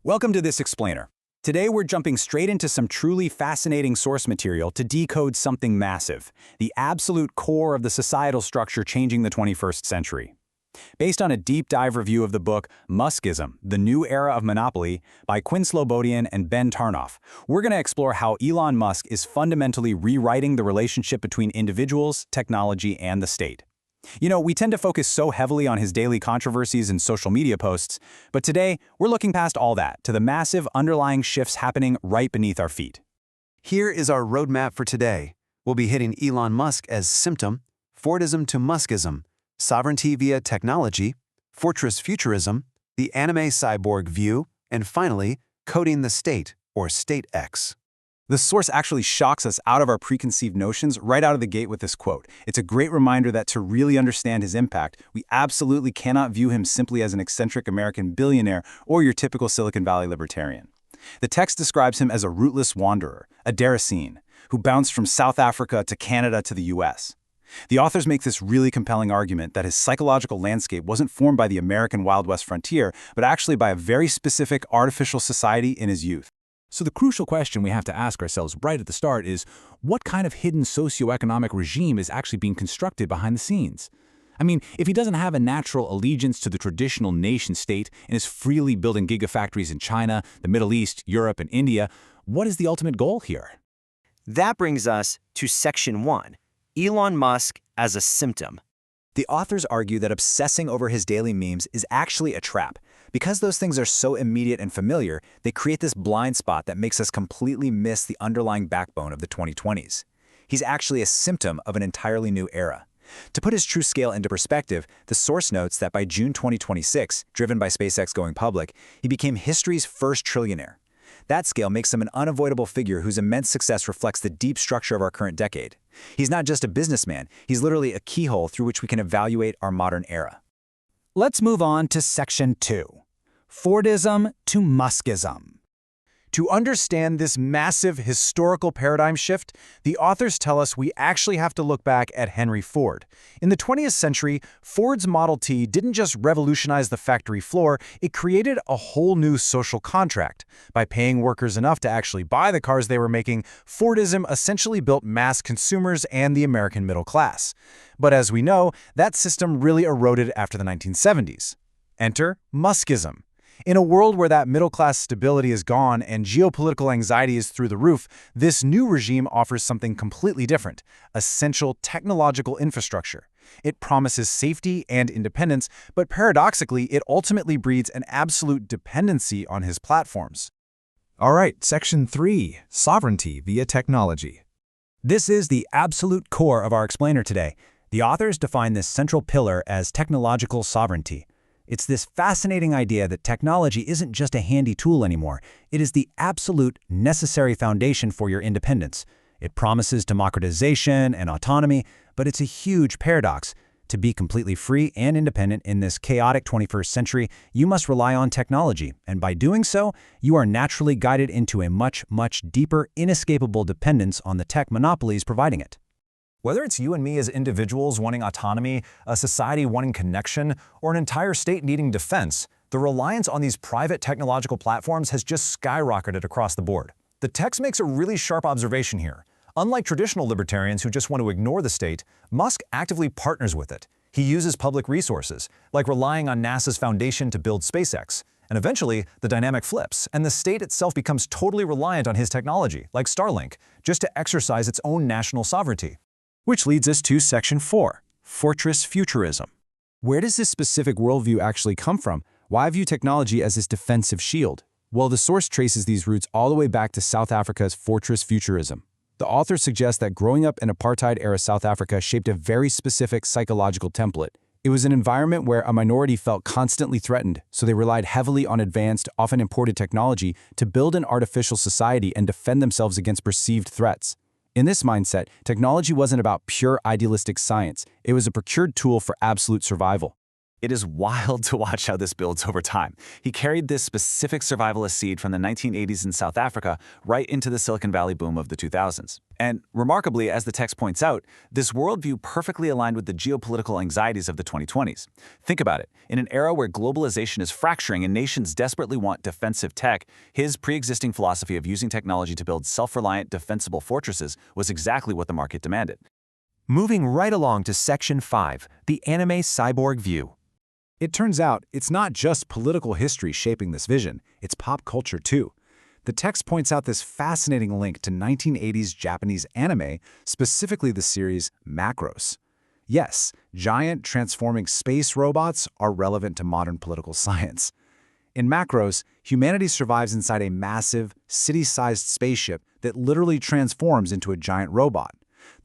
Welcome to this explainer. Today we're jumping straight into some truly fascinating source material to decode something massive, the absolute core of the societal structure changing the 21st century. Based on a deep dive review of the book Muskism, The New Era of Monopoly by Quinn Slobodian and Ben Tarnoff, we're going to explore how Elon Musk is fundamentally rewriting the relationship between individuals, technology, and the state. You know, we tend to focus so heavily on his daily controversies and social media posts, but today we're looking past all that to the massive underlying shifts happening right beneath our feet. Here is our roadmap for today. We'll be hitting Elon Musk as symptom, Fordism to Muskism, sovereignty via technology, fortress futurism, the anime cyborg view, and finally, coding the state, or State X. The source actually shocks us out of our preconceived notions right out of the gate with this quote. It's a great reminder that to really understand his impact, we absolutely cannot view him simply as an eccentric American billionaire or your typical Silicon Valley libertarian. The text describes him as a rootless wanderer, a Damascene, who bounced from South Africa to Canada to the US. The authors make this really compelling argument that his psychological landscape wasn't formed by the American Wild West frontier, but actually by a very specific artificial society in his youth. So the crucial question we have to ask ourselves right at the start is, what kind of hidden socioeconomic regime is actually being constructed behind the scenes? I mean, if he doesn't have a natural allegiance to the traditional nation-state and is freely building gigafactories in China, the Middle East, Europe, and India, what is the ultimate goal here? That brings us to Section 1, Elon Musk as a symptom. The authors argue that obsessing over his daily memes is actually a trap. Because those things are so immediate and familiar, they create this blind spot that makes us completely miss the underlying backbone of the 2020s. He's actually a symptom of an entirely new era. To put his true scale into perspective, the source notes that by June 2026, driven by SpaceX going public, he became history's first trillionaire. That scale makes him an unavoidable figure whose immense success reflects the deep structure of our current decade. He's not just a businessman, he's literally a keyhole through which we can evaluate our modern era. Let's move on to Section 2. Fordism to Muskism. To understand this massive historical paradigm shift, the authors tell us we actually have to look back at Henry Ford. In the 20th century, Ford's Model T didn't just revolutionize the factory floor, it created a whole new social contract. By paying workers enough to actually buy the cars they were making, Fordism essentially built mass consumers and the American middle class. But as we know, that system really eroded after the 1970s. Enter Muskism. In a world where that middle-class stability is gone and geopolitical anxiety is through the roof, this new regime offers something completely different: essential technological infrastructure. It promises safety and independence, but paradoxically, it ultimately breeds an absolute dependency on his platforms. All right, Section 3, Sovereignty via Technology. This is the absolute core of our explainer today. The authors define this central pillar as technological sovereignty. It's this fascinating idea that technology isn't just a handy tool anymore. It is the absolute necessary foundation for your independence. It promises democratization and autonomy, but it's a huge paradox. To be completely free and independent in this chaotic 21st century, you must rely on technology, and by doing so, you are naturally guided into a much, much deeper, inescapable dependence on the tech monopolies providing it. Whether it's you and me as individuals wanting autonomy, a society wanting connection, or an entire state needing defense, the reliance on these private technological platforms has just skyrocketed across the board. The text makes a really sharp observation here. Unlike traditional libertarians who just want to ignore the state, Musk actively partners with it. He uses public resources, like relying on NASA's foundation to build SpaceX. And eventually, the dynamic flips, and the state itself becomes totally reliant on his technology, like Starlink, just to exercise its own national sovereignty. Which leads us to Section 4, Fortress Futurism. Where does this specific worldview actually come from? Why view technology as this defensive shield? Well, the source traces these roots all the way back to South Africa's Fortress Futurism. The author suggests that growing up in apartheid-era South Africa shaped a very specific psychological template. It was an environment where a minority felt constantly threatened, so they relied heavily on advanced, often imported technology to build an artificial society and defend themselves against perceived threats. In this mindset, technology wasn't about pure idealistic science. It was a procured tool for absolute survival. It is wild to watch how this builds over time. He carried this specific survivalist seed from the 1980s in South Africa right into the Silicon Valley boom of the 2000s. And remarkably, as the text points out, this worldview perfectly aligned with the geopolitical anxieties of the 2020s. Think about it. In an era where globalization is fracturing and nations desperately want defensive tech, his pre-existing philosophy of using technology to build self-reliant, defensible fortresses was exactly what the market demanded. Moving right along to Section 5, the anime cyborg view. It turns out it's not just political history shaping this vision, it's pop culture too. The text points out this fascinating link to 1980s Japanese anime, specifically the series Macross. Yes, giant transforming space robots are relevant to modern political science. In Macross, humanity survives inside a massive, city-sized spaceship that literally transforms into a giant robot.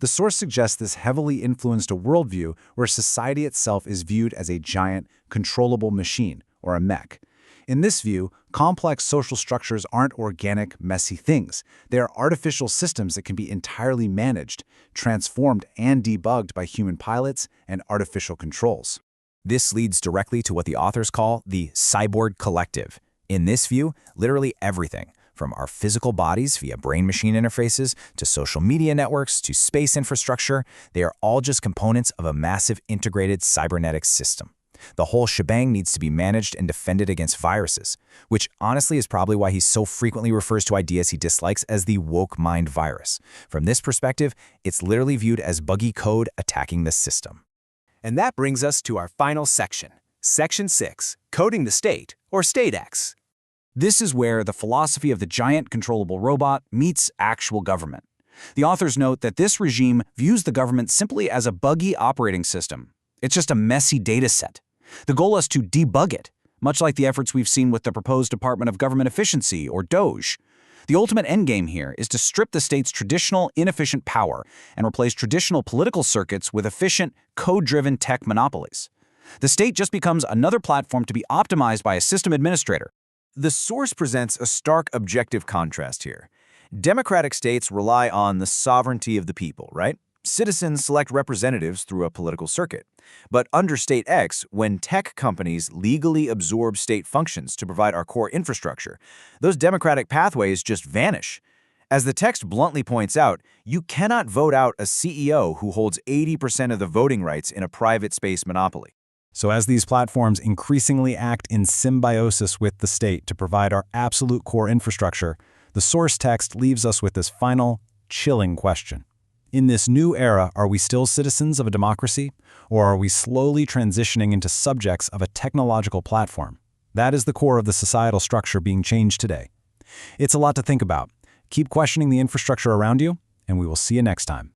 The source suggests this heavily influenced a worldview where society itself is viewed as a giant, controllable machine, or a mech. In this view, complex social structures aren't organic, messy things. They are artificial systems that can be entirely managed, transformed, and debugged by human pilots and artificial controls. This leads directly to what the authors call the cyborg collective. In this view, literally everything, from our physical bodies via brain-machine interfaces to social media networks to space infrastructure, they are all just components of a massive integrated cybernetic system. The whole shebang needs to be managed and defended against viruses, which honestly is probably why he so frequently refers to ideas he dislikes as the woke mind virus. From this perspective, it's literally viewed as buggy code attacking the system. And that brings us to our final section, Section 6, Coding the State, or State X. This is where the philosophy of the giant controllable robot meets actual government. The authors note that this regime views the government simply as a buggy operating system. It's just a messy data set. The goal is to debug it, much like the efforts we've seen with the proposed Department of Government Efficiency, or DOGE. The ultimate endgame here is to strip the state's traditional, inefficient power and replace traditional political circuits with efficient, code-driven tech monopolies. The state just becomes another platform to be optimized by a system administrator. The source presents a stark objective contrast here. Democratic states rely on the sovereignty of the people, right? Citizens select representatives through a political circuit. But under State X, when tech companies legally absorb state functions to provide our core infrastructure, those democratic pathways just vanish. As the text bluntly points out, you cannot vote out a CEO who holds 80% of the voting rights in a private space monopoly. So as these platforms increasingly act in symbiosis with the state to provide our absolute core infrastructure, the source text leaves us with this final, chilling question. In this new era, are we still citizens of a democracy, or are we slowly transitioning into subjects of a technological platform? That is the core of the societal structure being changed today. It's a lot to think about. Keep questioning the infrastructure around you, and we will see you next time.